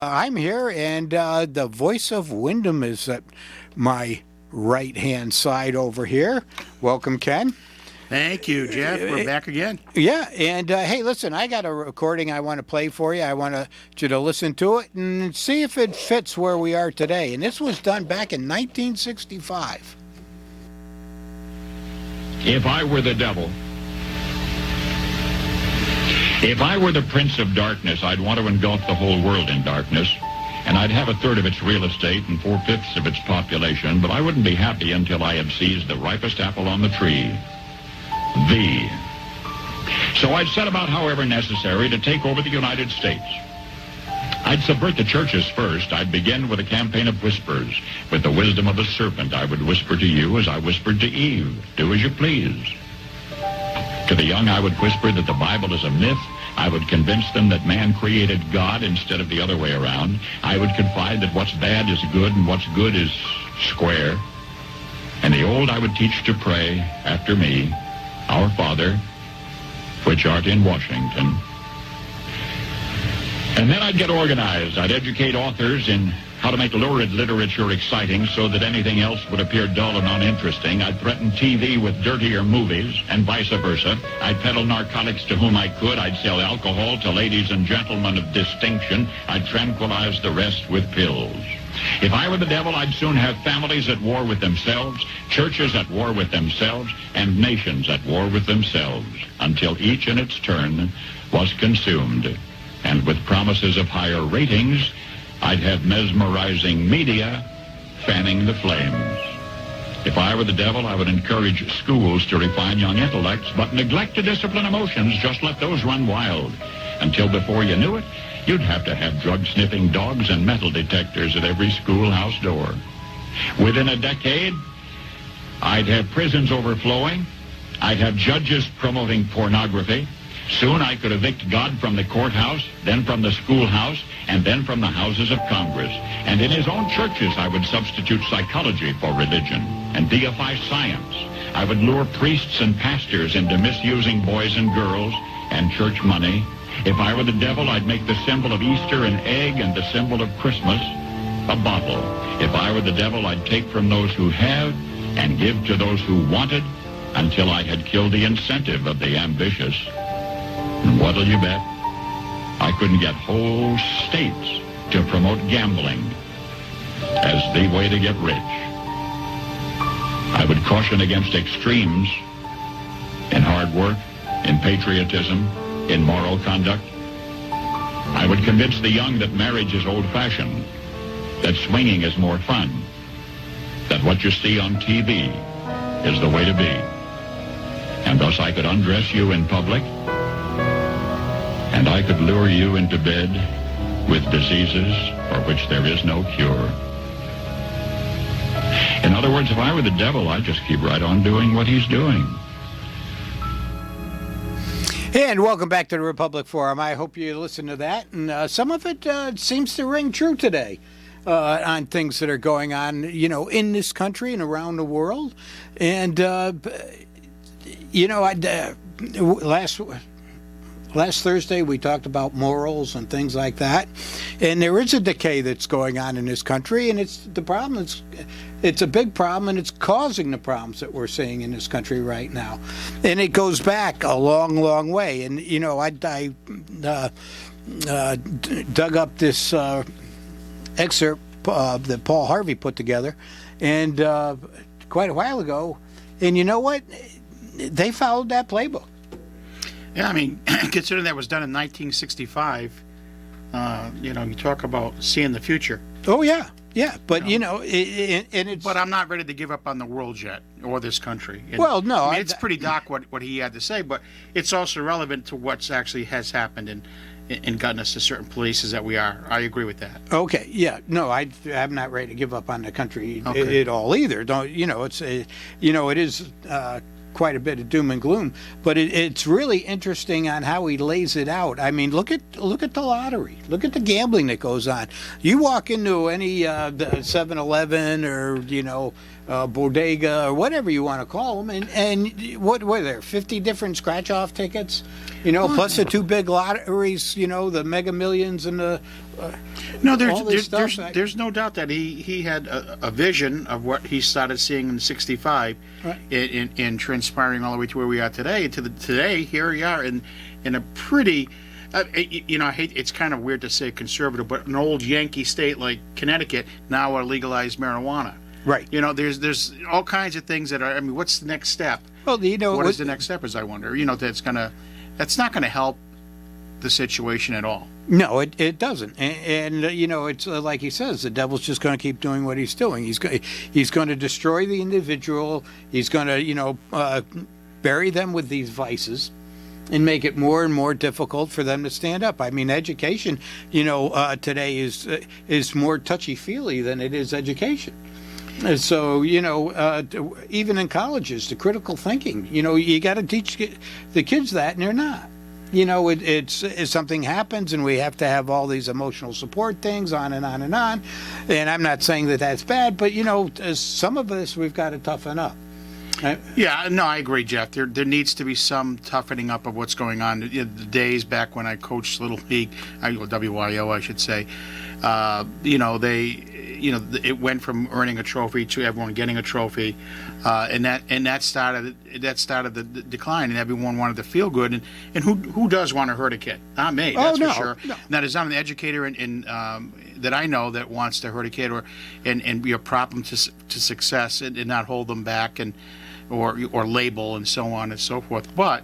I'm here, and the voice of Wyndham is at my right hand side over here. Welcome, Ken. Thank you, Jeff. We're back again. Yeah, and hey, listen, I got a recording I want to play for you. I want you to listen to it and see if it fits where we are today. And this was done back in 1965. If I were the devil, if I were the prince of darkness, I'd want to engulf the whole world in darkness, and I'd have a third of its real estate and 4/5 of its population, but I wouldn't be happy until I had seized the ripest apple on the tree, thee. So I'd set about, however necessary, to take over the United States. I'd subvert the churches first. I'd begin with a campaign of whispers. With the wisdom of a serpent, I would whisper to you as I whispered to Eve, do as you please. To the young, I would whisper that the Bible is a myth. I would convince them that man created God instead of the other way around. I would confide that what's bad is good and what's good is square. And the old I would teach to pray after me, Our Father, which art in Washington. And then I'd get organized. I'd educate authors in how to make lurid literature exciting so that anything else would appear dull and uninteresting. I'd threaten TV with dirtier movies and vice versa. I'd peddle narcotics to whom I could. I'd sell alcohol to ladies and gentlemen of distinction. I'd tranquilize the rest with pills. If I were the devil, I'd soon have families at war with themselves, churches at war with themselves, and nations at war with themselves, until each in its turn was consumed. And with promises of higher ratings, I'd have mesmerizing media fanning the flames. If I were the devil, I would encourage schools to refine young intellects, but neglect to discipline emotions. Just let those run wild. Until before you knew it, you'd have to have drug-sniffing dogs and metal detectors at every schoolhouse door. Within a decade, I'd have prisons overflowing. I'd have judges promoting pornography. Soon I could evict God from the courthouse, then from the schoolhouse, and then from the houses of Congress. And in his own churches, I would substitute psychology for religion and deify science. I would lure priests and pastors into misusing boys and girls and church money. If I were the devil, I'd make the symbol of Easter an egg and the symbol of Christmas a bottle. If I were the devil, I'd take from those who have and give to those who wanted until I had killed the incentive of the ambitious. And what'll you bet? I couldn't get whole states to promote gambling as the way to get rich. I would caution against extremes in hard work, in patriotism, in moral conduct. I would convince the young that marriage is old-fashioned, that swinging is more fun, that what you see on TV is the way to be. And thus I could undress you in public, and I could lure you into bed with diseases for which there is no cure. In other words, if I were the devil, I'd just keep right on doing what he's doing. And welcome back to the Republic Forum. I hope you listen to that. And some of it seems to ring true today on things that are going on, in this country and around the world. And, Last Thursday, we talked about morals and things like that, and there is a decay that's going on in this country, and it's a big problem, and it's causing the problems that we're seeing in this country right now, and it goes back a long, long way. And I dug up this excerpt that Paul Harvey put together, and quite a while ago, and you know what? They followed that playbook. Yeah, I mean, considering that was done in 1965, you talk about seeing the future. Oh, yeah. Yeah, but, and it's... But I'm not ready to give up on the world yet, or this country. Well, no. I mean, it's pretty dark what he had to say, but it's also relevant to what's actually has happened and gotten us to certain places that we are. I agree with that. Okay, yeah. No, I'm not ready to give up on the country at all either. It is... quite a bit of doom and gloom, but it's really interesting on how he lays it out. I mean, look at the lottery, look at the gambling that goes on. You walk into any 7-Eleven or bodega or whatever you want to call them, and what were there 50 different scratch-off tickets, plus the two big lotteries, the Mega Millions and the No, all this stuff. there's no doubt that he had a vision of what he started seeing in '65, Right. in transpiring all the way to where we are today. Today, here we are in a pretty, I hate, it's kind of weird to say conservative, but an old Yankee state like Connecticut now are legalized marijuana. Right. There's all kinds of things that are. I mean, what's the next step? Well, What is the next step? As I wonder. That's not gonna help the situation at all. No, it doesn't, and it's like he says, the devil's just going to keep doing what he's doing. He's going to destroy the individual. He's going to bury them with these vices, and make it more and more difficult for them to stand up. I mean, education, today is more touchy-feely than it is education. And so, even in colleges, the critical thinking, you got to teach the kids that, and they're not. It's something happens, and we have to have all these emotional support things, on and on and on. And I'm not saying that that's bad, but some of us we've got to toughen up. Yeah, no, I agree, Jeff. There needs to be some toughening up of what's going on. The days back when I coached Little League, WYO, I should say, it went from earning a trophy to everyone getting a trophy, and that started the decline, and everyone wanted to feel good, and who does want to hurt a kid? Not me, that's for sure. No. Now, there's not an educator that I know that wants to hurt a kid and be a problem to success and not hold them back or label and so on and so forth. But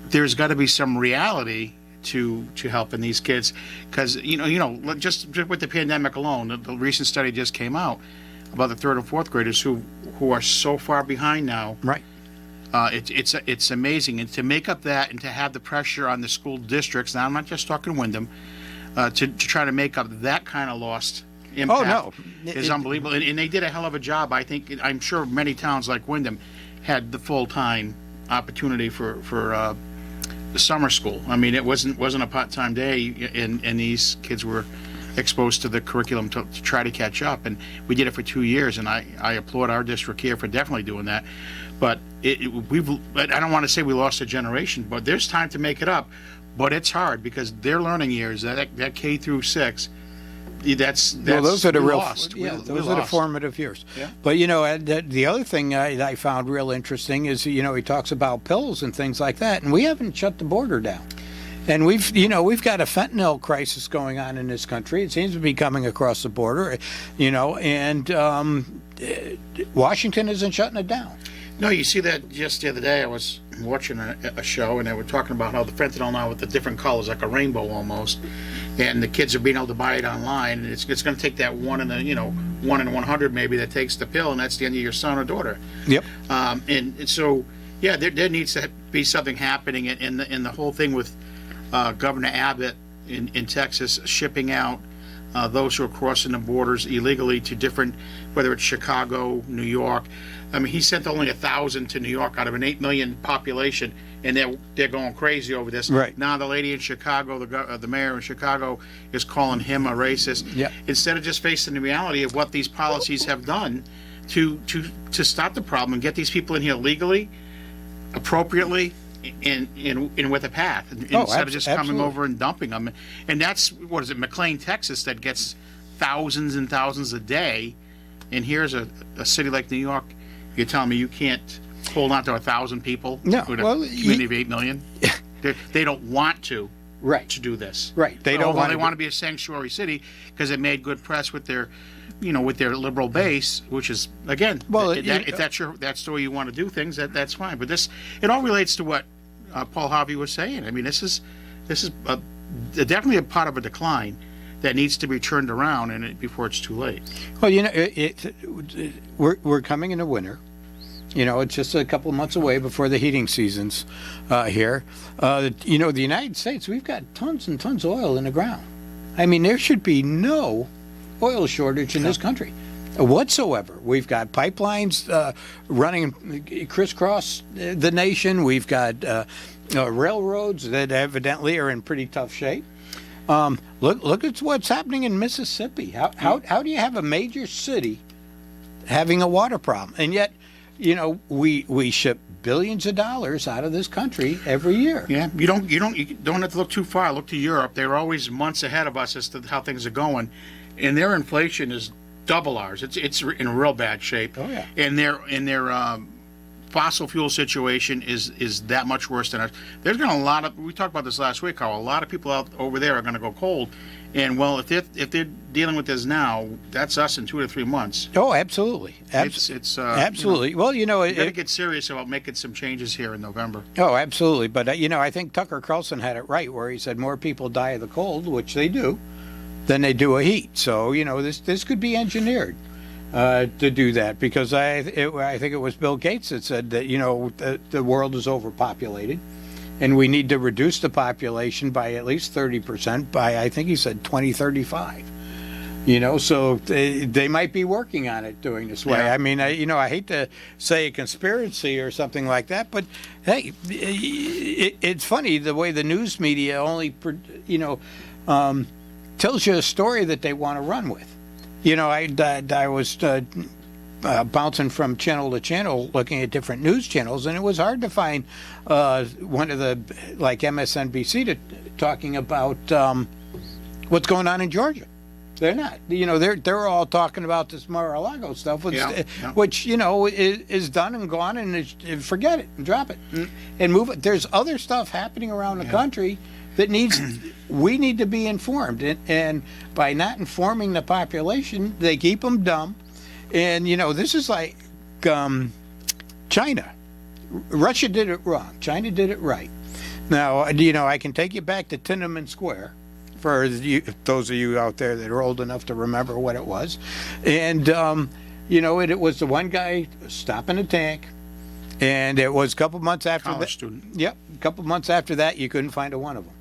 there's got to be some reality to helping these kids, because just with the pandemic alone, the recent study just came out about the third and fourth graders who are so far behind now. Right. It's amazing, and to make up that and to have the pressure on the school districts. Now I'm not just talking Wyndham, to try to make up that kind of lost impact. Oh, no. Is unbelievable, and they did a hell of a job. I'm sure many towns like Wyndham had the full-time opportunity for the summer school. I mean, it wasn't a part-time day, and these kids were exposed to the curriculum to try to catch up. And we did it for 2 years, and I applaud our district here for definitely doing that. But I don't want to say we lost a generation, but there's time to make it up. But it's hard because their learning years, that K through 6, that's those are the we real, lost. those are the formative years. Yeah. But the other thing I found real interesting is he talks about pills and things like that, and we haven't shut the border down. And we've got a fentanyl crisis going on in this country. It seems to be coming across the border, and Washington isn't shutting it down. No, you see that just the other day. I was watching a show, and they were talking about how the fentanyl now with the different colors, like a rainbow almost, and the kids are being able to buy it online, and it's going to take that 1 in 100 maybe that takes the pill, and that's the end of your son or daughter. Yep. And so, yeah, there needs to be something happening in the whole thing with Governor Abbott in Texas shipping out those who are crossing the borders illegally to different, whether it's Chicago, New York. I mean, he sent only 1,000 to New York out of an 8 million population, and they're going crazy over this. Right. Now the lady in Chicago, the mayor in Chicago, is calling him a racist. Yep. Instead of just facing the reality of what these policies have done to stop the problem and get these people in here legally, appropriately, and with a path, instead of just coming absolutely. over and dumping them. And that's, what is it, McLean, Texas, that gets thousands and thousands a day. And here's a city like New York. You're telling me you can't hold on to 1,000 people No, with a well, community of 8 million? They don't want to do this. Right. They don't want They to want to be a sanctuary city because it made good press with their, with their liberal base, which is, again, if that's the way you want to do things, that's fine. But it all relates to what Paul Harvey was saying. I mean, this is definitely a part of a decline that needs to be turned around before it's too late. Well, we're coming into winter. It's just a couple of months away before the heating season's here. The United States, we've got tons and tons of oil in the ground. I mean, there should be no oil shortage in this country whatsoever. We've got pipelines running crisscross the nation. We've got railroads that evidently are in pretty tough shape. Look at what's happening in Mississippi. How do you have a major city having a water problem. And yet, you know, we ship billions of dollars out of this country every year. Yeah, you don't have to look too far. Look to Europe. They're always months ahead of us as to how things are going, and their inflation is double ours. It's in real bad shape. Oh, yeah. And their fossil fuel situation is that much worse than ours. There's going to we talked about this last week, how a lot of people out over there are going to go cold. And well, if they're dealing with this now, that's us in 2 to 3 months. Oh, absolutely. Absolutely. Well, you know, We got to get serious about making some changes here in November. oh, absolutely. But you know, I think Tucker Carlson had it right where he said more people die of the cold, which they do, than they do of heat. So you know, this could be engineered to do that, because I think it was Bill Gates that said that, you know, the world is overpopulated, and we need to reduce the population by at least 30% by, I think he said, 2035. You know, so they might be working on it doing this way. Yeah. I mean, you know, I hate to say a conspiracy or something like that, but hey, it's funny the way the news media only, you know, tells you a story that they want to run with. You know, I was bouncing from channel to channel looking at different news channels, and it was hard to find one of the, like MSNBC, talking about what's going on in Georgia. They're not. You know, they're all talking about this Mar-a-Lago stuff, which you know is done and gone, and forget it and drop it and move it. There's other stuff happening around the country that we need to be informed, and by not informing the population, they keep them dumb. And you know, this is like China. Russia did it wrong. China did it right. Now, you know, I can take you back to Tiananmen Square for those of you out there that are old enough to remember what it was. And you know, it was the one guy stopping a tank, and it was a couple months after College that. student. Yep, a couple months after that, you couldn't find one of them.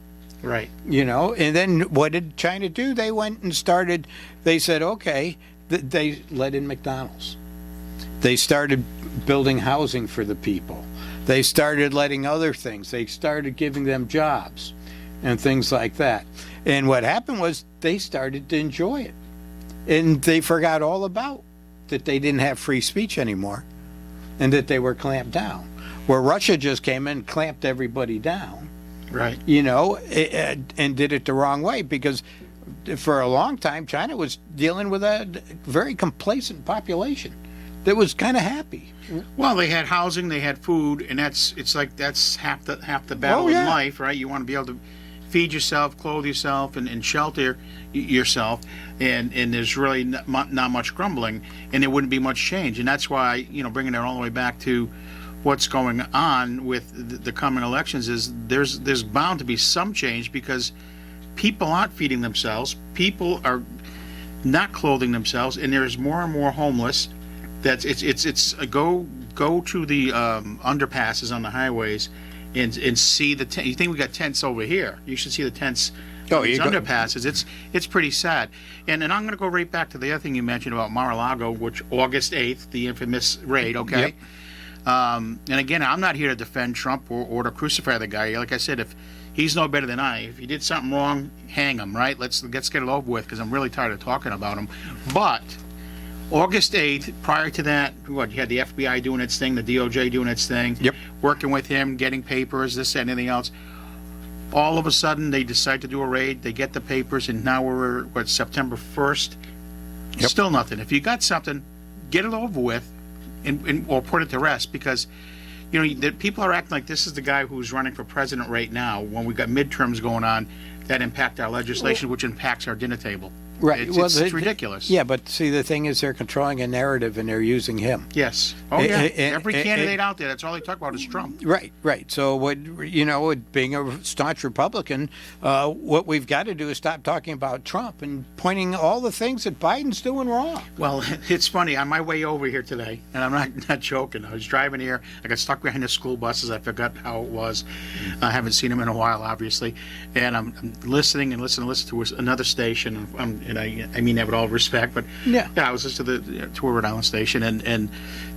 Right. You know, and then what did China do? They went and started. They said, okay. They let in McDonald's. They started building housing for the people. They started letting other things. They started giving them jobs and things like that. And what happened was they started to enjoy it. And they forgot all about that they didn't have free speech anymore and that they were clamped down. Where Russia just came in and clamped everybody down. Right. You know, and did it the wrong way, because for a long time, China was dealing with a very complacent population that was kind of happy. Well, they had housing, they had food, and that's half the battle in life, right? You want to be able to feed yourself, clothe yourself, and shelter yourself, and there's really not much grumbling, and there wouldn't be much change, and that's why, you know, bringing it all the way back to what's going on with the coming elections is there's bound to be some change, because people aren't feeding themselves, people are not clothing themselves, and there's more and more homeless. It's go to the underpasses on the highways and see the you think we got tents over here? You should see the tents. Oh, these underpasses. It's pretty sad. And I'm going to go right back to the other thing you mentioned about Mar-a-Lago, which August 8th, the infamous raid. Okay. Yep. And again, I'm not here to defend Trump or to crucify the guy. Like I said, if he's no better than I, if he did something wrong, hang him. Right? Let's get it over with, because I'm really tired of talking about him. But August 8th, prior to that, what, you had the FBI doing its thing, the DOJ doing its thing, Yep. working with him, getting papers, this, that, and anything else. All of a sudden, they decide to do a raid, they get the papers, and now we're, September 1st? Yep. Still nothing. If you got something, get it over with, or put it to rest, because, you know, the people are acting like this is the guy who's running for president right now, when we've got midterms going on that impact our legislation, which impacts our dinner table. Right. It's ridiculous. Yeah, but see, the thing is, they're controlling a narrative and they're using him. Yes. Oh, yeah. Every and- candidate out there, that's all they talk about is Trump. Right, right. So, being a staunch Republican, what we've got to do is stop talking about Trump and pointing all the things that Biden's doing wrong. Well, it's funny. On my way over here today, and I'm not joking, I was driving here. I got stuck behind the school buses. I forgot how it was. I haven't seen him in a while, obviously. And I'm listening to another station. And I mean that with all respect, but Yeah. I was listening to a Rhode Island station, and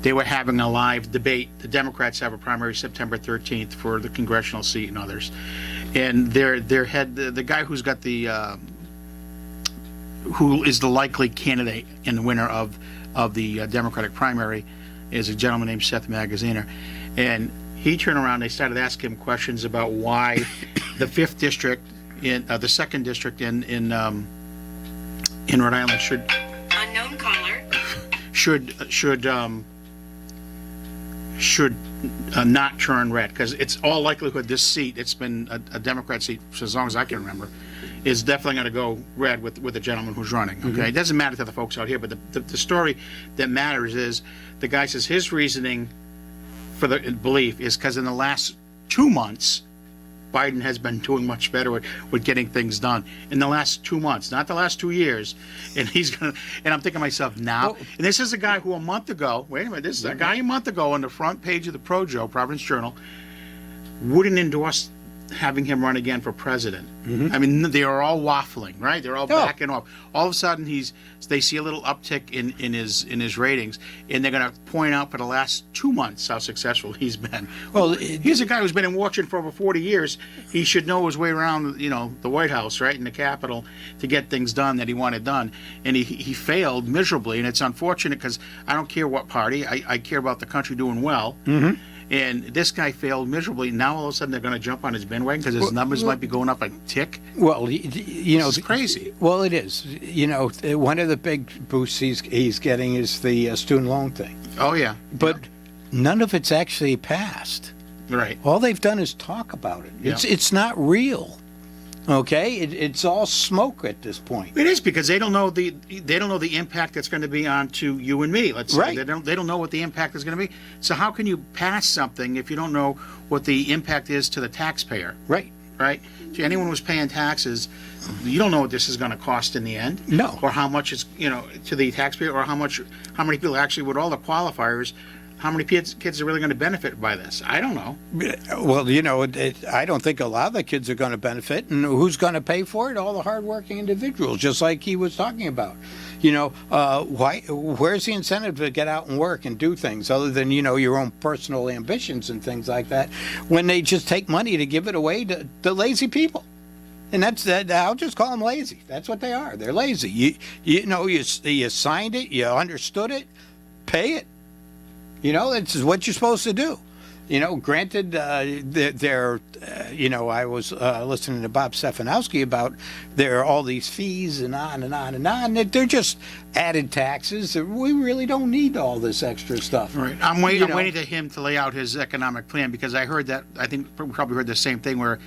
they were having a live debate. The Democrats have a primary September 13th for the congressional seat and others, and their head, the guy who's got the who is the likely candidate in the winner of the Democratic primary, is a gentleman named Seth Magaziner, and he turned around. They started asking him questions about why the 5th district in the 2nd district in Rhode Island Unknown caller. should not turn red, because it's all likelihood this seat, it's been a Democrat seat for as long as I can remember, is definitely going to go red with the gentleman who's running. Okay, It doesn't matter to the folks out here, but the story that matters is the guy says his reasoning for the belief is because in the last 2 months, Biden has been doing much better with getting things done in the last 2 months, not the last 2 years. And and I'm thinking to myself now, and this is a guy who a month ago, wait a minute, this is a guy a month ago on the front page of the Providence Journal, wouldn't endorse having him run again for president. I mean, they are all waffling, right? They're all backing off. All of a sudden, they see a little uptick in his ratings, and they're going to point out for the last 2 months how successful he's been. Well, here's a guy who's been in Washington for over 40 years. He should know his way around, the White House, right, in the Capitol, to get things done that he wanted done, and he failed miserably. And it's unfortunate because I don't care what party. I care about the country doing well. And this guy failed miserably. Now all of a sudden they're going to jump on his bandwagon because his numbers might be going up a tick. Well, it's crazy. Well, it is. One of the big boosts he's getting is the student loan thing. Oh yeah, but none of it's actually passed. Right. All they've done is talk about it. It's not real. Okay, it's all smoke at this point. It is, because they don't know the impact that's going to be on to you and me. Let's say right. They don't know what the impact is going to be. So how can you pass something if you don't know what the impact is to the taxpayer? Right. Right. So anyone who's paying taxes, you don't know what this is going to cost in the end. No. Or how much it's to the taxpayer, or how many people actually, with all the qualifiers, how many kids are really going to benefit by this? I don't know. Well, I don't think a lot of the kids are going to benefit. And who's going to pay for it? All the hardworking individuals, just like he was talking about. Where's the incentive to get out and work and do things other than, your own personal ambitions and things like that, when they just take money to give it away to lazy people? And I'll just call them lazy. That's what they are. They're lazy. You signed it, you understood it, pay it. It's what you're supposed to do. Granted, I was listening to Bob Stefanowski about there are all these fees and on and on and on. They're just added taxes. We really don't need all this extra stuff. Right. I'm waiting to him to lay out his economic plan, because I heard that. I think we probably heard the same thing, where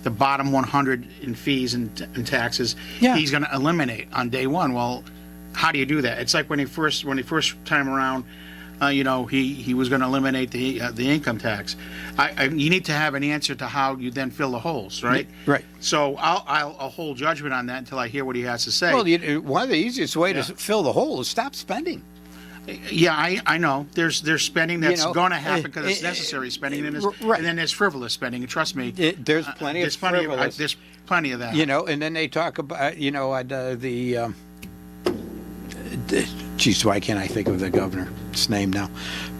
the bottom 100 in fees and taxes, he's going to eliminate on day one. Well, how do you do that? It's like when he first time around. He was going to eliminate the income tax. You need to have an answer to how you then fill the holes, right? Right. So I'll hold judgment on that until I hear what he has to say. Well, one of the easiest way to fill the hole is stop spending. Yeah, I know. There's spending that's going to happen because it's necessary spending, and then there's frivolous spending. And trust me, there's plenty of frivolous. There's plenty of that. And then they talk about geez, why can't I think of the governor's name now?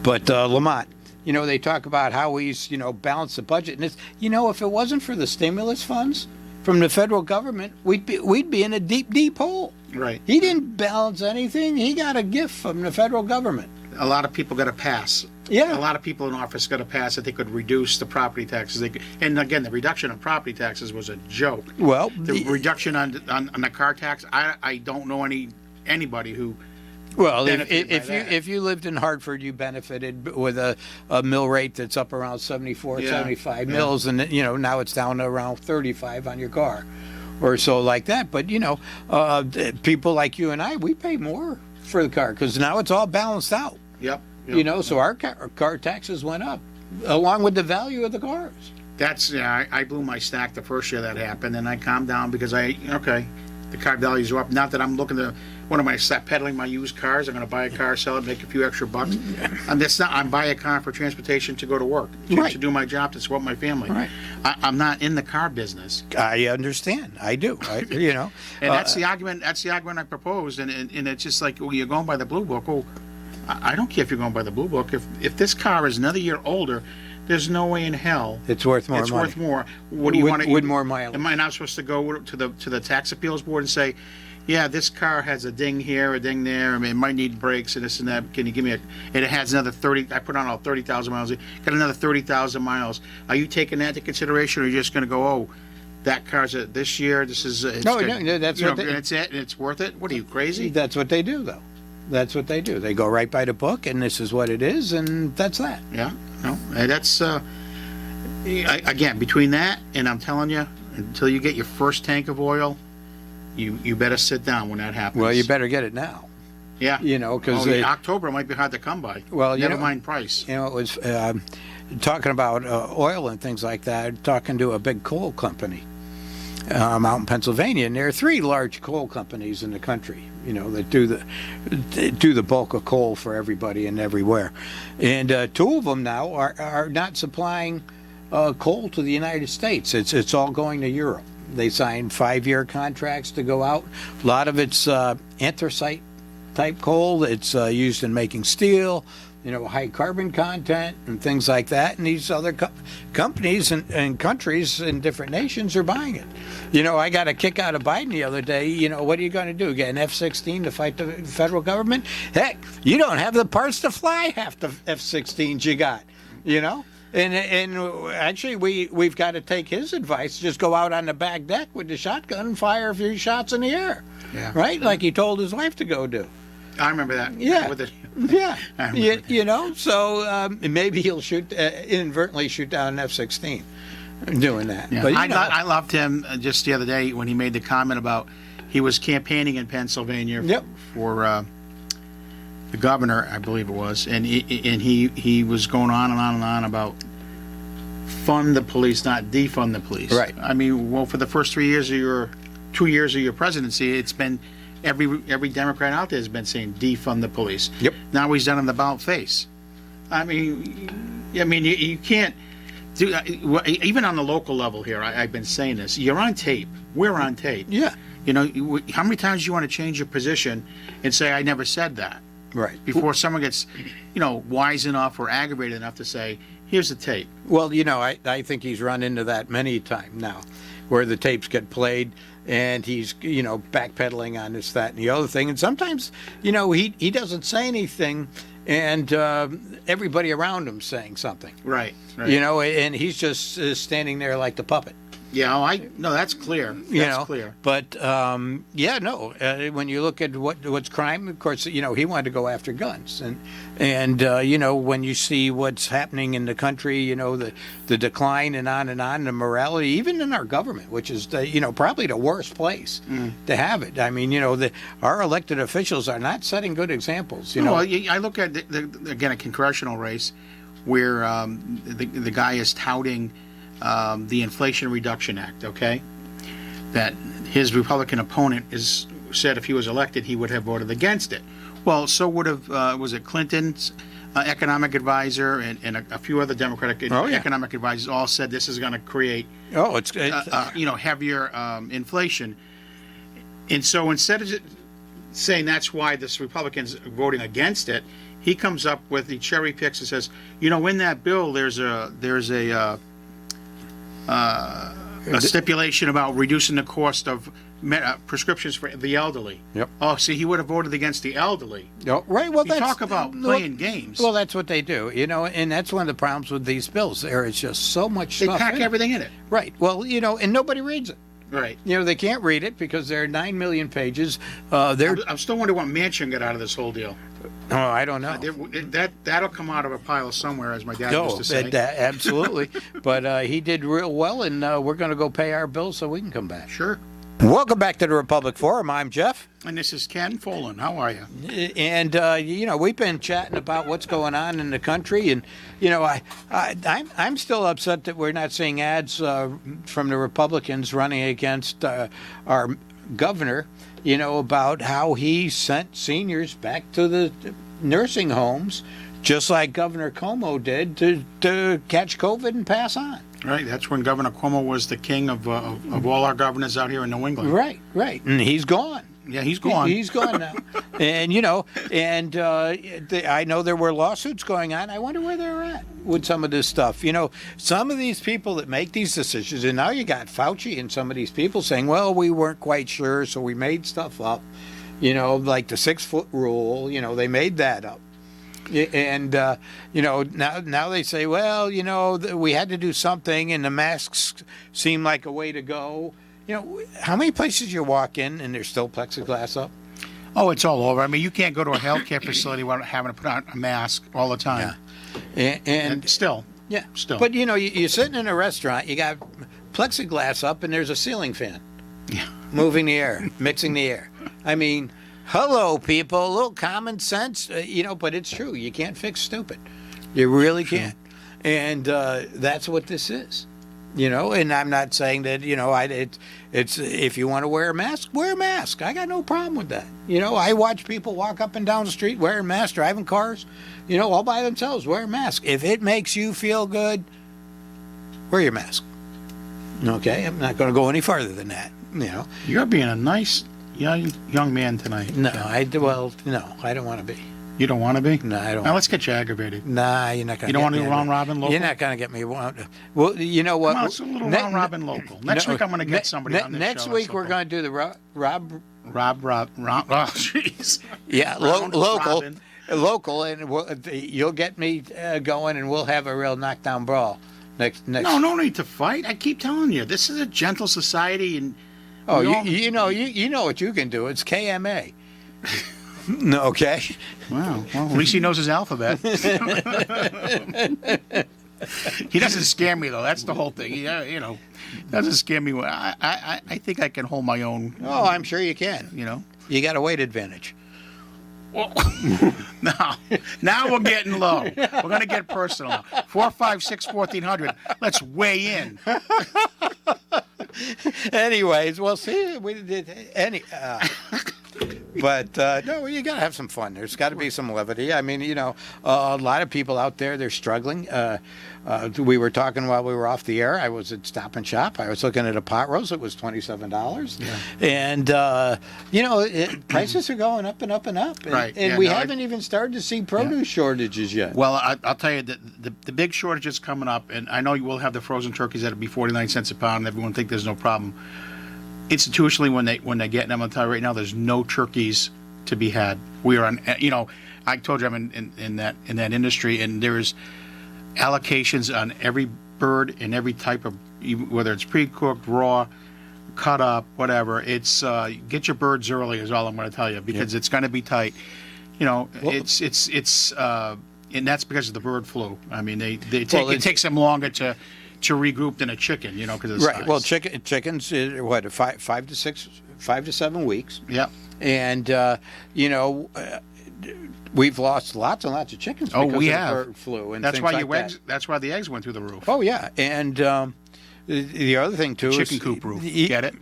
But Lamont, they talk about how he's, balanced the budget. And it's, if it wasn't for the stimulus funds from the federal government, we'd be in a deep, deep hole. Right. He didn't balance anything. He got a gift from the federal government. A lot of people got to pass. Yeah. A lot of people in office got to pass that they could reduce the property taxes. And again, the reduction of property taxes was a joke. Well, the reduction on the car tax, I don't know anybody who. Well, if you lived in Hartford, you benefited with a mill rate that's up around 75 mills, and now it's down to around 35 on your car, or so like that. But people like you and I, we pay more for the car because now it's all balanced out. Yep. So our car taxes went up along with the value of the cars. I blew my stack the first year that happened, and I calmed down because the car values are up. Not that I'm looking to. When am I stop peddling my used cars? I'm going to buy a car, sell it, make a few extra bucks. And that's not. I'm buying a car for transportation to go to work, to do my job, to support my family. Right. I'm not in the car business. I understand. I do. And that's the argument. That's the argument I proposed. And it's just like, well, you're going by the blue book. Well, I don't care if you're going by the blue book. If this car is another year older, there's no way in hell it's worth more. It's money. worth more. What do you want to? With more mileage. Am I not supposed to go to the tax appeals board and say, yeah, this car has a ding here, a ding there. I mean, it might need brakes and this and that. Can you give me and it has another 30, I put on all 30,000 miles. Got another 30,000 miles. Are you taking that into consideration, or are you just going to go, oh, that car's this year, this is, it's No, good, no, that's you know, what they- and it's it, and it's worth it? What are you, crazy? That's what they do, though. That's what they do. They go right by the book, and this is what it is, and that's that. Yeah, no, that's, again, between that, and I'm telling you, until you get your first tank of oil, you better sit down when that happens. Well, you better get it now. Yeah. You know, because October might be hard to come by. Well, you never know- mind price. you know, it was talking about oil and things like that. Talking to a big coal company out in Pennsylvania, and there are 3 large coal companies in the country. You know, that do the bulk of coal for everybody and everywhere, and 2 of them now are not supplying coal to the United States. It's all going to Europe. They signed 5-year contracts to go out. A lot of it's anthracite type coal. It's used in making steel, you know, high carbon content and things like that. And these other companies and countries in different nations are buying it. You know, I got a kick out of Biden the other day. You know, what are you going to do? Get an F-16 to fight the federal government? Heck, you don't have the parts to fly half the F-16s you got, you know? And actually, we've got to take his advice. Just go out on the back deck with the shotgun and fire a few shots in the air. Yeah. Right? Like he told his wife to go do. I remember that. Yeah. With it. Yeah. I remember that. You know, so maybe he'll inadvertently shoot down an F-16 doing that. Yeah. But, I loved him just the other day when he made the comment about he was campaigning in Pennsylvania Yep. for the governor, I believe it was, and he was going on and on and on about fund the police, not defund the police. Right. I mean, well, for the first 2 years of your presidency, it's been every Democrat out there has been saying defund the police. Yep. Now he's done an about face. I mean, you can't do even on the local level here. I've been saying this. You're on tape. We're on tape. Yeah. You know, how many times do you want to change your position and say, I never said that? Right. Before someone gets, wise enough or aggravated enough to say, here's the tape. Well, you know, I think he's run into that many times now, where the tapes get played and he's, backpedaling on this, that, and the other thing. And sometimes, he doesn't say anything and everybody around him's saying something. Right. And he's just standing there like the puppet. Yeah, no, that's clear. That's clear. But when you look at what's crime, of course, he wanted to go after guns, and when you see what's happening in the country, the decline and on, the morality, even in our government, which is probably the worst place to have it. I mean, our elected officials are not setting good examples. Well, I look at again a congressional race where the guy is touting the Inflation Reduction Act, okay? That his Republican opponent said if he was elected, he would have voted against it. Well, so would have, was it Clinton's economic advisor and a few other Democratic economic advisors all said this is going to create, heavier inflation. And so instead of saying that's why this Republican's voting against it, he comes up with, he cherry picks and says, in that bill, there's a stipulation about reducing the cost of prescriptions for the elderly. Yep. Oh, see, he would have voted against the elderly. Oh, right. Well, You talk about playing games. Well, that's what they do, and that's one of the problems with these bills. There is just so much They stuff pack in it. everything in it. Right. Well, and nobody reads it. Right. They can't read it because there are 9 million pages. I'm still wondering what Manchin got out of this whole deal. Oh, I don't know. That'll come out of a pile somewhere, as my dad used to say. Absolutely. But he did real well, and we're going to go pay our bills so we can come back. Sure. Welcome back to the Republic Forum. I'm Jeff. And this is Ken Folan. How are you? And we've been chatting about what's going on in the country, and I'm still upset that we're not seeing ads from the Republicans running against our governor. About how he sent seniors back to the nursing homes, just like Governor Cuomo did, to catch COVID and pass on. Right. That's when Governor Cuomo was the king of all our governors out here in New England. Right. And he's gone. Yeah, he's gone. He's gone now. And, you know, and I know there were lawsuits going on. I wonder where they're at with some of this stuff. You know, some of these people that make these decisions, and now you got Fauci and some of these people saying, well, we weren't quite sure, so we made stuff up. You know, like the 6-foot rule, you know, they made that up. And, you know, now they say, well, you know, we had to do something, and the masks seem like a way to go. You know, how many places you walk in and there's still plexiglass up? Oh, it's all over. I mean, you can't go to a healthcare facility without having to put on a mask all the time. Yeah. And still. yeah, Still. But, you know, you're sitting in a restaurant, you got plexiglass up, and there's a ceiling fan. Yeah. Moving the air, mixing the air. I mean, hello, people, a little common sense, you know, but it's true. You can't fix stupid. You really can't. And that's what this is, you know, and I'm not saying that, you know, it's if you want to wear a mask, wear a mask. I got no problem with that. You know, I watch people walk up and down the street wearing masks, driving cars, you know, all by themselves, wear a mask. If it makes you feel good, wear your mask. Okay, I'm not going to go any farther than that, you know. You're being a nice young man tonight. No, I don't want to be. You don't want to be? No, I don't. Now let's get you aggravated. Nah, you're not going to. You don't want to do round robin local? You're not going to get me. Well, you know what? Come on, it's a little round robin local. Next week I'm going to get somebody on this next show. week we're going to do the Rob. Oh, jeez. Yeah, Round local, robin. and you'll get me going, and we'll have a real knockdown brawl next. No need to fight. I keep telling you, this is a gentle society, and Oh, you know what you can do. It's KMA. Okay. Wow. Well, at least he knows his alphabet. He doesn't scare me though. That's the whole thing. You know, doesn't scare me. I think I can hold my own. Oh, I'm sure you can. You know. You got a weight advantage. Well, now we're getting low. We're gonna get personal. 456-1400. Let's weigh in. Anyways, well, see, we did but no, you got to have some fun. There's got to be some levity. I mean, you know, a lot of people out there, they're struggling. We were talking while we were off the air. I was at Stop and Shop. I was looking at a pot roast. It was $27. Yeah. And, you know, prices are going up and up and up. And, Right. And we haven't even started to see produce shortages yet. Well, I'll tell you that the big shortage is coming up, and I know you will have the frozen turkeys that'll be 49 cents a pound, and everyone think there's no problem. Institutionally, when they get them, I'll tell you right now, there's no turkeys to be had. We are on, you know, I told you I'm in that industry, and there's allocations on every bird and every type of, whether it's pre-cooked, raw, cut up, whatever. It's get your birds early is all I'm going to tell you, because it's going to be tight. You know, well, it's and that's because of the bird flu. I mean, it takes them longer to regroup than a chicken, you know, because it's right. size. Well, chickens, what, 5 to 7 weeks. Yeah. And you know, we've lost lots and lots of chickens because of the bird flu and that's things why like your eggs. That's why the eggs went through the roof. Oh yeah, and the other thing too Chicken is coop roof. Get it?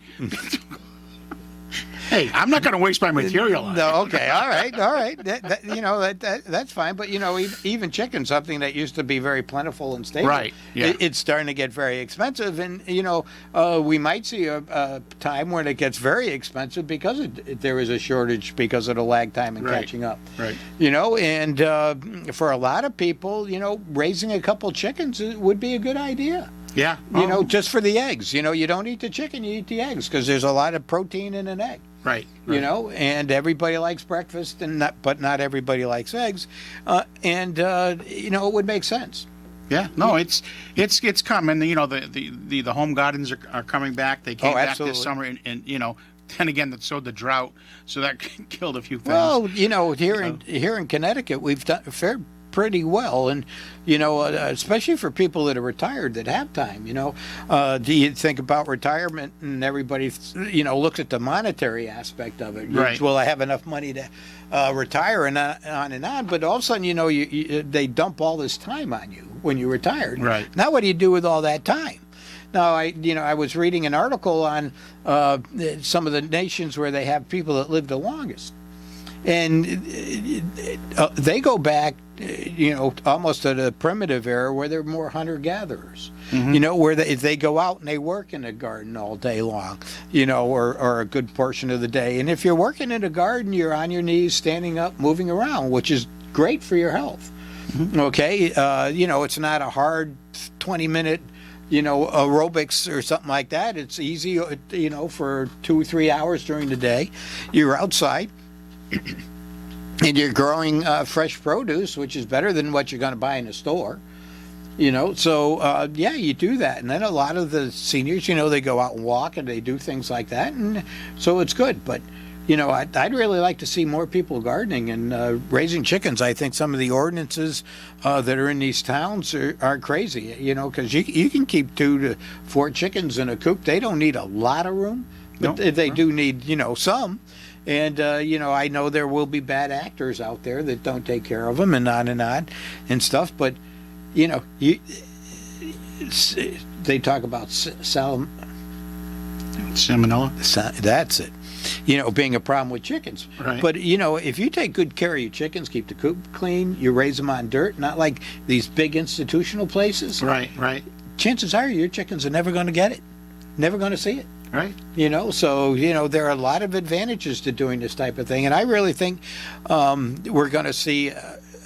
Hey, I'm not going to waste my material on it. No, okay, all right. You know, that's fine. But, you know, even chicken, something that used to be very plentiful and stable, right? Yeah. It's starting to get very expensive. And, you know, we might see a time when it gets very expensive because there is a shortage because of the lag time in catching up. Right. You know, and for a lot of people, you know, raising a couple chickens would be a good idea. Yeah. You know, just for the eggs. You know, you don't eat the chicken, you eat the eggs because there's a lot of protein in an egg. Right. You know, and everybody likes breakfast, but not everybody likes eggs, and you know, it would make sense. Yeah, no, it's coming. You know, the home gardens are coming back. They came back this summer, and you know, then again, so the drought, so that killed a few things. Well, you know, here in Connecticut, we've fared pretty well, and you know, especially for people that are retired that have time. You know, do you think about retirement, and everybody, you know, looks at the monetary aspect of it? Right. Will I have enough money to retire and on and on? But all of a sudden, you know, they dump all this time on you when you're retired. Right. Now, what do you do with all that time? Now, I was reading an article on some of the nations where they have people that live the longest. And they go back, almost to the primitive era where they're more hunter-gatherers. Where they go out and they work in the garden all day long, or a good portion of the day. And if you're working in a garden, you're on your knees, standing up, moving around, which is great for your health. Okay, it's not a hard 20-minute, aerobics or something like that. It's easy, for 2 or 3 hours during the day. You're outside. And you're growing fresh produce, which is better than what you're going to buy in a store. So you do that. And then a lot of the seniors, they go out and walk and they do things like that. And so it's good. But, I'd really like to see more people gardening and raising chickens. I think some of the ordinances that are in these towns are crazy, because you can keep 2 to 4 chickens in a coop. They don't need a lot of room, but they do need, some. And, I know there will be bad actors out there that don't take care of them and on and stuff. But, they talk about Salmonella? That's it. Being a problem with chickens. Right. But, if you take good care of your chickens, keep the coop clean, you raise them on dirt, not like these big institutional places. Right. Chances are your chickens are never going to get it, never going to see it. Right. So, there are a lot of advantages to doing this type of thing. And I really think we're going to see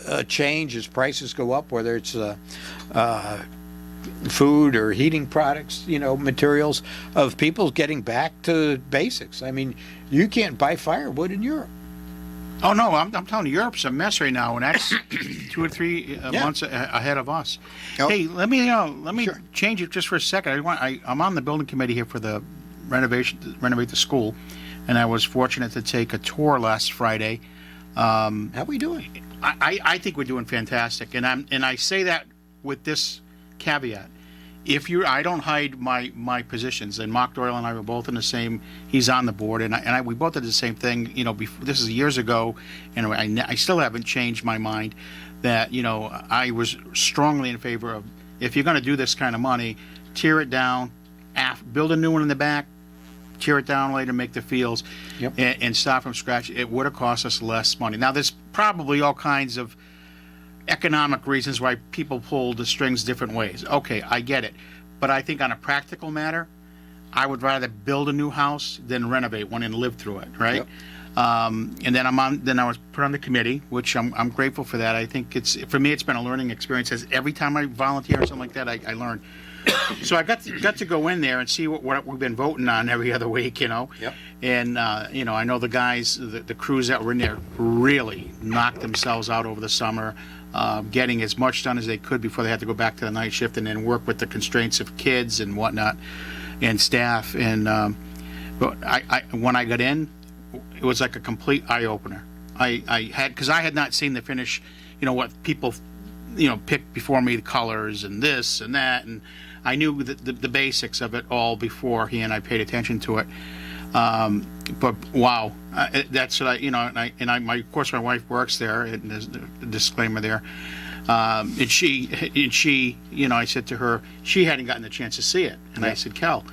a change as prices go up, whether it's food or heating products, materials, of people getting back to basics. I mean, you can't buy firewood in Europe. Oh, no, I'm telling you, Europe's a mess right now, and that's 2 or 3 months ahead of us. Oh. Hey, let me Sure. change it just for a second. I'm on the building committee here for the renovate the school, and I was fortunate to take a tour last Friday. How we doing? I think we're doing fantastic, and I say that with this caveat. I don't hide my positions, and Mark Doyle and I were both in the same. He's on the board, and we both did the same thing. Before, this is years ago, and I still haven't changed my mind. That I was strongly in favor of, if you're going to do this kind of money, tear it down, build a new one in the back, tear it down later, make the fields, and start from scratch. It would have cost us less money. Now, there's probably all kinds of economic reasons why people pull the strings different ways. Okay, I get it. But I think on a practical matter, I would rather build a new house than renovate one and live through it, right? Yep. And then I was put on the committee, which I'm grateful for that. I think for me it's been a learning experience. As every time I volunteer or something like that, I learn. So I got to go in there and see what we've been voting on every other week, Yep. And I know the guys, the crews that were in there really knocked themselves out over the summer, getting as much done as they could before they had to go back to the night shift, and then work with the constraints of kids and whatnot, and staff. And but when I got in, it was like a complete eye opener. Because I had not seen the finish, what people picked before me, the colors and this and that, and I knew the basics of it all beforehand. I paid attention to it. But wow, that's what of course my wife works there, and there's a disclaimer there. And she, I said to her, she hadn't gotten the chance to see it, and I said, Cal,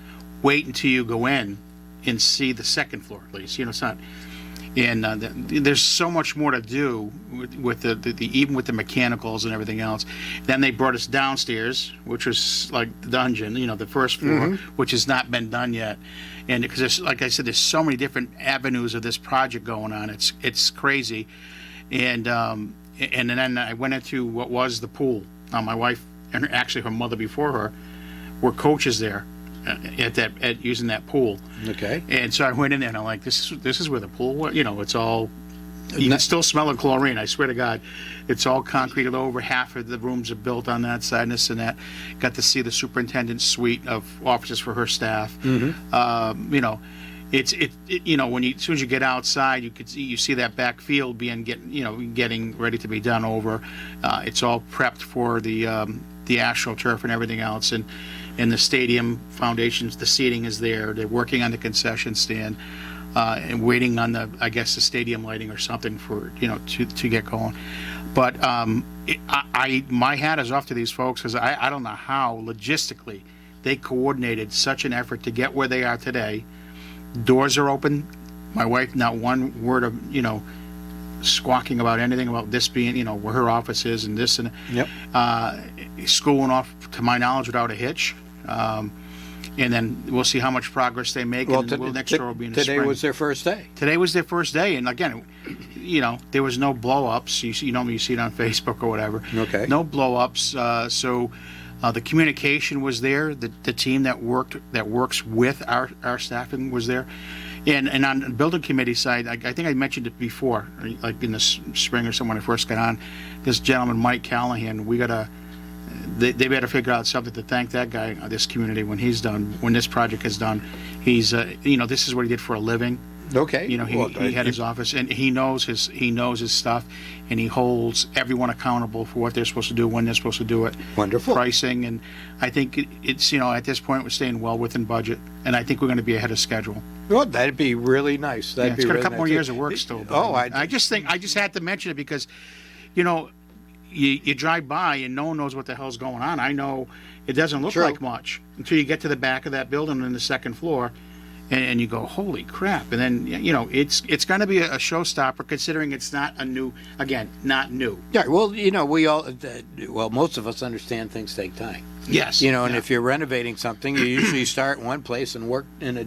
wait until you go in and see the second floor at least. It's not. And there's so much more to do with the even with the mechanicals and everything else. Then they brought us downstairs, which was like the dungeon, the first floor, which has not been done yet. And because, like I said, there's so many different avenues of this project going on. It's crazy. And then I went into what was the pool. My wife and actually her mother before her were coaches there at using that pool. Okay. And so I went in there and I'm like, this is where the pool was. It's all, you can still smell the chlorine. I swear to God, it's all concreted over. Half of the rooms are built on that side and this and that. Got to see the superintendent's suite of offices for her staff. It's when as soon as you get outside, you see that back field getting ready to be done over. It's all prepped for the AstroTurf and everything else, and the stadium foundations, the seating is there. They're working on the concession stand and waiting on the stadium lighting or something for to get going. But my hat is off to these folks, because I don't know how logistically they coordinated such an effort to get where they are today. Doors are open. My wife, not one word of squawking about anything about this being, where her office is and this and Yep. school went off, to my knowledge, without a hitch. And then we'll see how much progress they make. Well, And next year will be in the today spring. was their first day. Today was their first day, and again, there was no blow-ups. You see it on Facebook or whatever. Okay. No blow-ups. So the communication was there. The team that works with our staffing was there, and on the building committee side, I think I mentioned it before, like in the spring or something when I first got on. This gentleman, Mike Callahan, they better figure out something to thank that guy, this community, when this project is done. He's, this is what he did for a living. Okay. He had his office, and he knows his stuff, and he holds everyone accountable for what they're supposed to do, when they're supposed to do it. Wonderful. Pricing, and I think it's, at this point, we're staying well within budget, and I think we're going to be ahead of schedule. Well, that'd be really nice. That'd be It's got really a couple more nice. years of work still. but Oh, I just had to mention it because, you drive by and no one knows what the hell's going on. I know it doesn't look True. like much until you get to the back of that building in the second floor, and you go, holy crap! And then it's going to be a showstopper considering it's not new. Yeah, well, most of us understand things take time. Yes. And if you're renovating something, you usually start in one place and work in a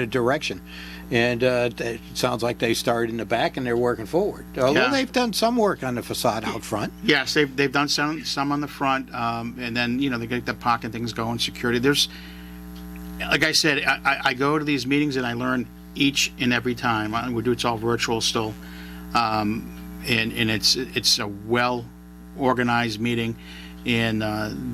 direction. And it sounds like they started in the back and they're working forward. Although Yeah. they've done some work on the facade out front. Yes, they've done some on the front, and then they get the parking things going, security. There's, like I said, I go to these meetings and I learn each and every time. It's all virtual still, and it's a well organized meeting, and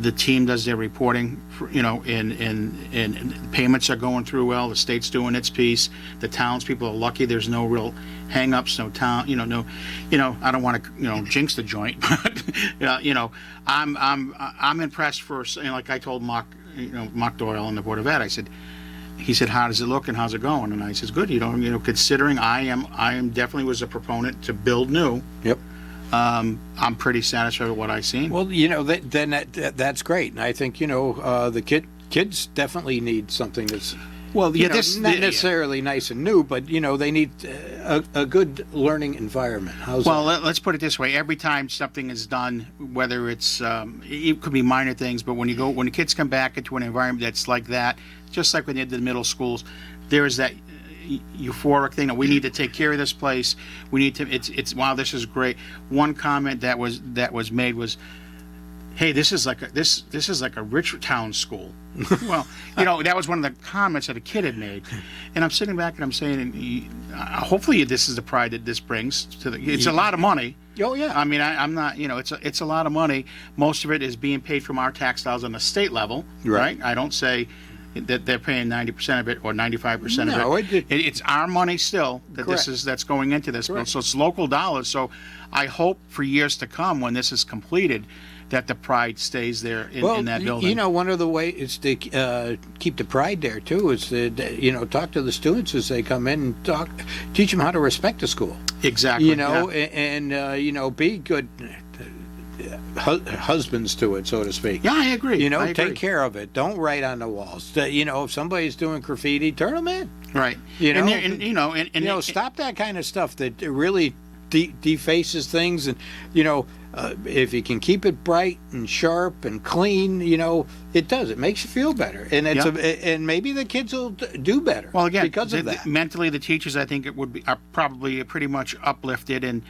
the team does their reporting, and payments are going through well. The state's doing its piece. The townspeople are lucky. There's no real hang-ups. No town. I don't want to jinx the joint, but I'm impressed for, like I told Mark Doyle on the Board of Ed. He said, how does it look and how's it going? And I said, good. Considering I am definitely was a proponent to build new. Yep. I'm pretty satisfied with what I've seen. Well, then that's great. And I think, the kids definitely need something that's, not necessarily nice and new, but, they need a good learning environment. How's Well, that? let's put it this way. Every time something is done, whether it's, it could be minor things, but when the kids come back into an environment that's like that, just like when they did the middle schools, there is that euphoric thing that we need to take care of this place. We need to, it's wow, this is great. One comment that was made was, hey, this is like a rich town school. Well, that was one of the comments that a kid had made, and I'm sitting back and I'm saying, hopefully this is the pride that this brings to it's a lot of money. Oh, yeah. I mean, I'm not, it's a lot of money. Most of it is being paid from our tax dollars on the state level, Right. I don't say that they're paying 90% of it or 95% No, of it. It's our money still that's going into this bill. Correct. So it's local dollars. So I hope for years to come, when this is completed, that the pride stays there in that building. One of the ways to keep the pride there too is to talk to the students as they come in and teach them how to respect the school. Exactly. And be good husbands to it, so to speak. Yeah, I agree. I agree. Take care of it. Don't write on the walls. If somebody's doing graffiti, turn them in. Right. Stop that kind of stuff that really defaces things. And if you can keep it bright and sharp and clean, it does. It makes you feel better, and and maybe the kids will do better. Well, again, because of that. Mentally, the teachers, I think, are probably pretty much uplifted, and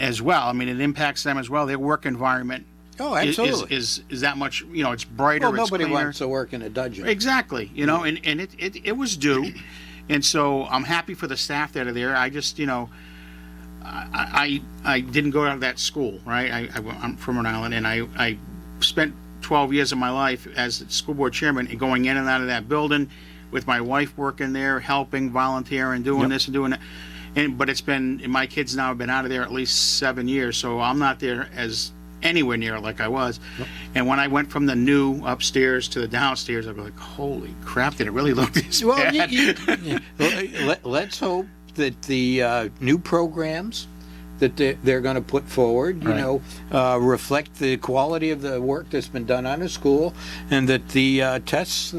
as well. I mean, it impacts them as well. Their work environment. Oh, absolutely. Is that much? It's brighter. Well, it's nobody cleaner. wants to work in a dungeon. Exactly. And it was due, and so I'm happy for the staff that are there. I just I didn't go out of that school, right? I'm from Rhode Island, and I spent 12 years of my life as school board chairman and going in and out of that building with my wife working there, helping, volunteering, doing this and doing that. But it's been, my kids now have been out of there at least 7 years, so I'm not there as anywhere near like I was. Yep. And when I went from the new upstairs to the downstairs, I was like, holy crap, did it really look this bad? Let's hope that the new programs that they're going to put forward, reflect the quality of the work that's been done on the school, and that the tests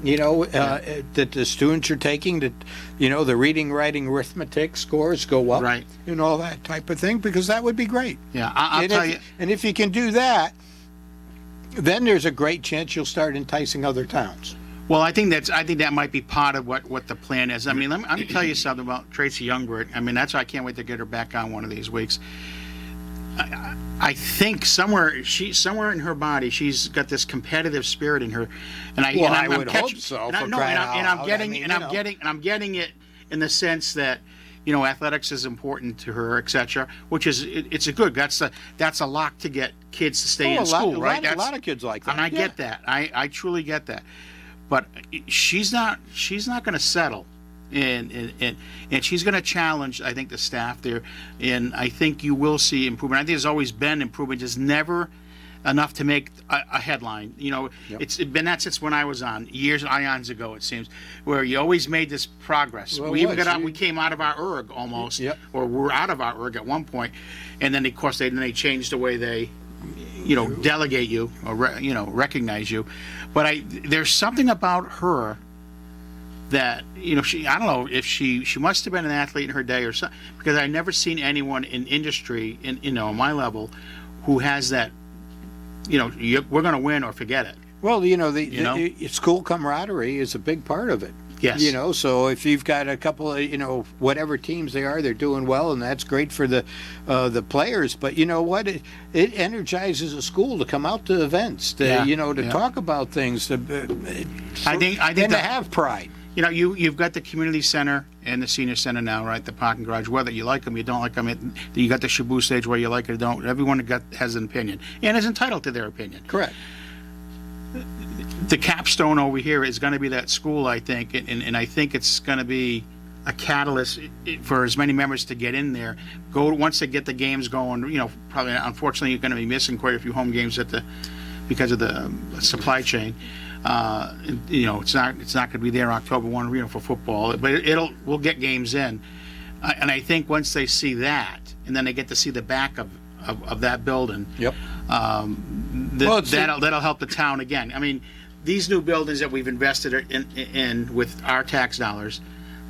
that the students are taking, that, the reading, writing, arithmetic scores go up, Right. and all that type of thing, because that would be great. Yeah, I'll And tell if, you. and if you can do that, then there's a great chance you'll start enticing other towns. Well, I think that might be part of what the plan is. I mean, let me tell you something about Tracy Youngberg. I mean, that's why I can't wait to get her back on one of these weeks. I think somewhere in her body, she's got this competitive spirit in her, and Well, I I'm would hope catching- so, And for crying out I'm loud. getting, I mean, and I'm getting it in the sense that, athletics is important to her, etc. Which is it's a good. That's a lock to get kids to stay in school, right? A lot of kids like that. And I Yeah. get that. I truly get that. But she's not going to settle, and she's going to challenge, I think, the staff there, and I think you will see improvement. I think there's always been improvement, just never enough to make a headline. It's been that since when I was on, eons ago, it seems, where you always made this progress. Well, We even it was. we came out of our erg almost, Yep. or we're out of our erg at one point, and then of course they changed the way they delegate you or recognize you. But there's something about her that I don't know if she must have been an athlete in her day or something, because I never seen anyone in industry in my level who has that. We're going to win or forget it. Well, the school camaraderie is a big part of it. Yes. So if you've got a couple of, whatever teams they are, they're doing well, and that's great for the players. But you know what? It energizes a school to come out to events, to talk about things, I think and to that- have pride. You've got the community center and the senior center now, right? The parking garage, whether you like them, you don't like them. You got the Shabu stage where you like it or don't. Everyone has an opinion and is entitled to their opinion. Correct. The capstone over here is going to be that school, I think, and I think it's going to be a catalyst for as many members to get in there. Once they get the games going. Probably unfortunately you're going to be missing quite a few home games because of the supply chain. It's not going to be there October 1, for football, but we'll get games in, and I think once they see that, and then they get to see the back of that building. Yep. That'll help the town again. I mean, these new buildings that we've invested in with our tax dollars,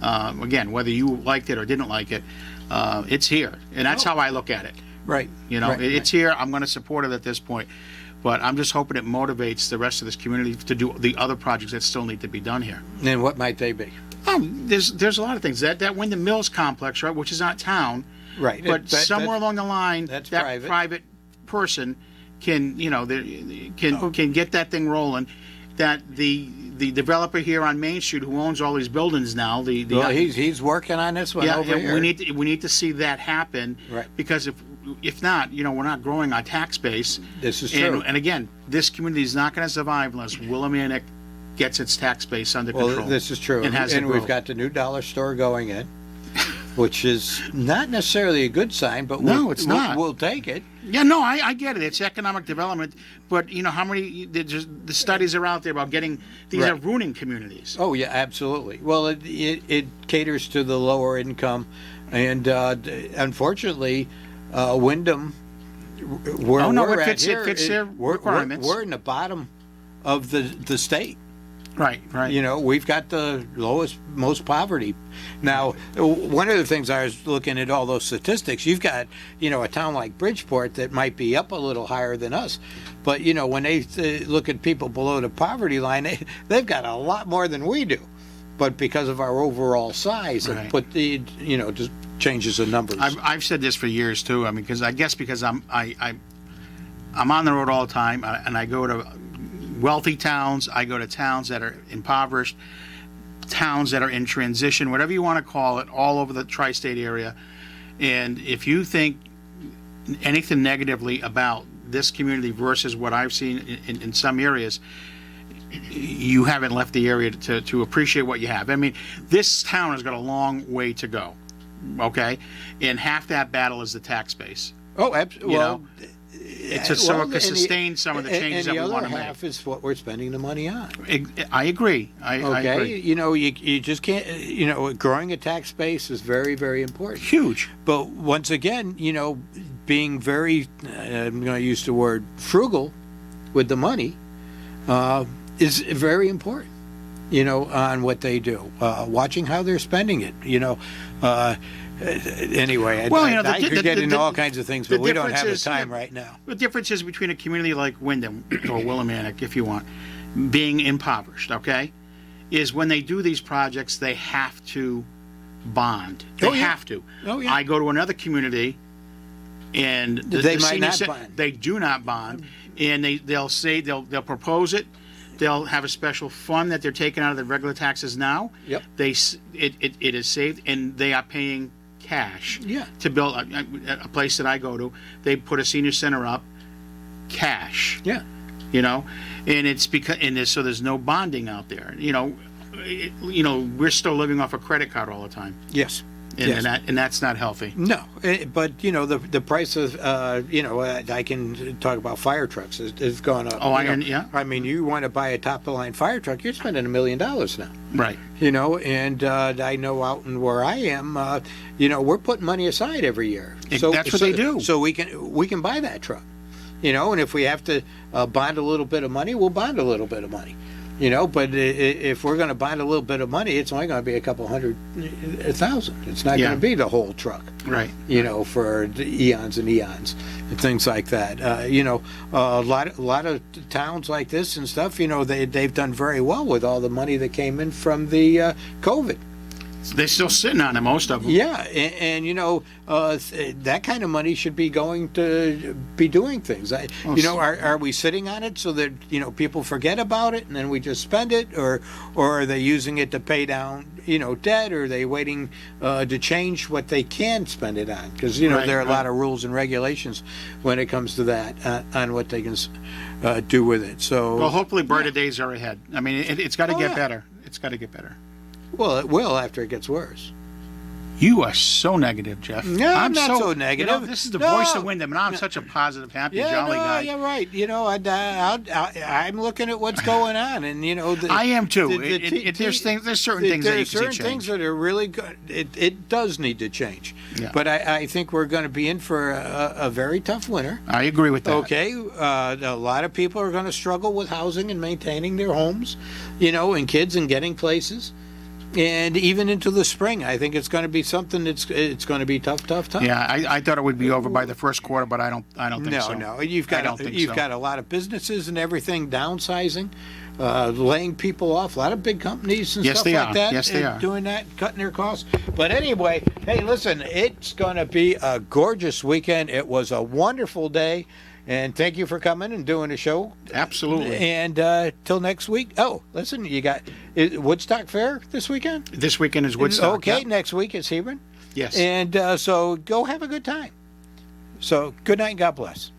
again, whether you liked it or didn't like it, it's here, and that's how I look at it. Right. It's here. I'm going to support it at this point. But I'm just hoping it motivates the rest of this community to do the other projects that still need to be done here. And what might they be? There's a lot of things. That Wyndham Mills complex, right, which is not town, Right. but somewhere along the line, that's that private person can get that thing rolling. That the developer here on Main Street who owns all these buildings now, he's working on this one over here. we need to see that happen, Right. Because if not, we're not growing our tax base. This is true. And again, this community is not going to survive unless Willimantic gets its tax base under control. Well, this is true. And we've got the new dollar store going in, which is not necessarily a good sign, but it's not. We'll take it. Yeah, no, I get it. It's economic development, but how many the studies are out there about getting these Right. are ruining communities. Oh yeah, absolutely. Well, it caters to the lower income, and unfortunately, Wyndham, where it we're fits at here, their we're requirements. We're in the bottom of the state. Right. We've got the lowest, most poverty. Now, one of the things I was looking at all those statistics, you've got, a town like Bridgeport that might be up a little higher than us. But, when they look at people below the poverty line, they've got a lot more than we do. But because of our overall size, Right. it put just changes the numbers. I've said this for years too. I mean, because I'm on the road all the time, and I go to wealthy towns. I go to towns that are impoverished, towns that are in transition, whatever you want to call it, all over the tri-state area. And if you think anything negatively about this community versus what I've seen in some areas, you haven't left the area to appreciate what you have. I mean, this town has got a long way to go, okay? And half that battle is the tax base. Oh, absolutely. Well, it's just so it can sustain some of the changes that we want to And the other make. half is what we're spending the money on. I agree. I agree. You just can't, growing a tax base is very, very important. Huge. But once again, being very, I'm going to use the word frugal with the money, is very important. on what they do, watching how they're spending it, Anyway, Well, I could get into all kinds of things, but we don't have the difference is- time right now. The difference is between a community like Wyndham or Willimantic, if you want, being impoverished, okay, is when they do these projects, they have to bond. They Oh, yeah. have to. Oh, yeah. I go to another community, and They might senior not cen- bond. They do not bond, and they'll say they'll propose it. They'll have a special fund that they're taking out of the regular taxes now. Yep. It is saved, and they are paying cash. Yeah. To build a place that I go to, they put a senior center up, cash. Yeah. And it's because so there's no bonding out there. We're still living off a credit card all the time, Yes. and Yes. that's not healthy. No, but the price of I can talk about fire trucks has gone up. Oh, yeah. I mean, you want to buy a top of the line fire truck, you're spending $1 million now. Right. And I know out in where I am, we're putting money aside every year. That's what they do. So we can buy that truck. And if we have to bond a little bit of money, we'll bond a little bit of money. But if we're going to bond a little bit of money, it's only going to be a couple $100,000. It's not Yeah. going to be the whole truck. Right. For the eons and eons and things like that. A lot of towns like this and stuff, they've done very well with all the money that came in from the COVID. They're still sitting on it, most of them. Yeah, and that kind of money should be going to be doing things. Are we sitting on it so that people forget about it and then we just spend it, or are they using it to pay down debt, or are they waiting to change what they can spend it on? Because there are a lot of rules and regulations when it comes to that on what they can do with it. So Well, hopefully brighter days are ahead. I mean, it's got to Oh, get yeah. better. It's got to get better. well, it will after it gets worse. You are so negative, Jeff. No, I'm not so negative. This is the No. voice of Wyndham, and I'm such a positive, happy, jolly guy. Yeah, right. I'm looking at what's going on, and I am too. there's There's certain things that there you are can certain see things change. that are really good. It does need to change, Yeah. but I think we're going to be in for a very tough winter. I agree with that. Okay, a lot of people are going to struggle with housing and maintaining their homes, and kids and getting places. And even into the spring, I think it's going to be something it's going to be tough. Yeah, I thought it would be over by the first quarter, but I don't think so. No. You've got I don't think you've so. got a lot of businesses and everything downsizing, laying people off. A lot of big companies and Yes, stuff they like are. that. Yes, they are. Doing that, cutting their costs. But anyway, hey, listen, it's going to be a gorgeous weekend. It was a wonderful day. And thank you for coming and doing the show. Absolutely. And till next week. Oh, listen, you got Woodstock Fair this weekend? This weekend is Woodstock. Okay, yeah. next week is Hebron. Yes. And so go have a good time. So good night and God bless.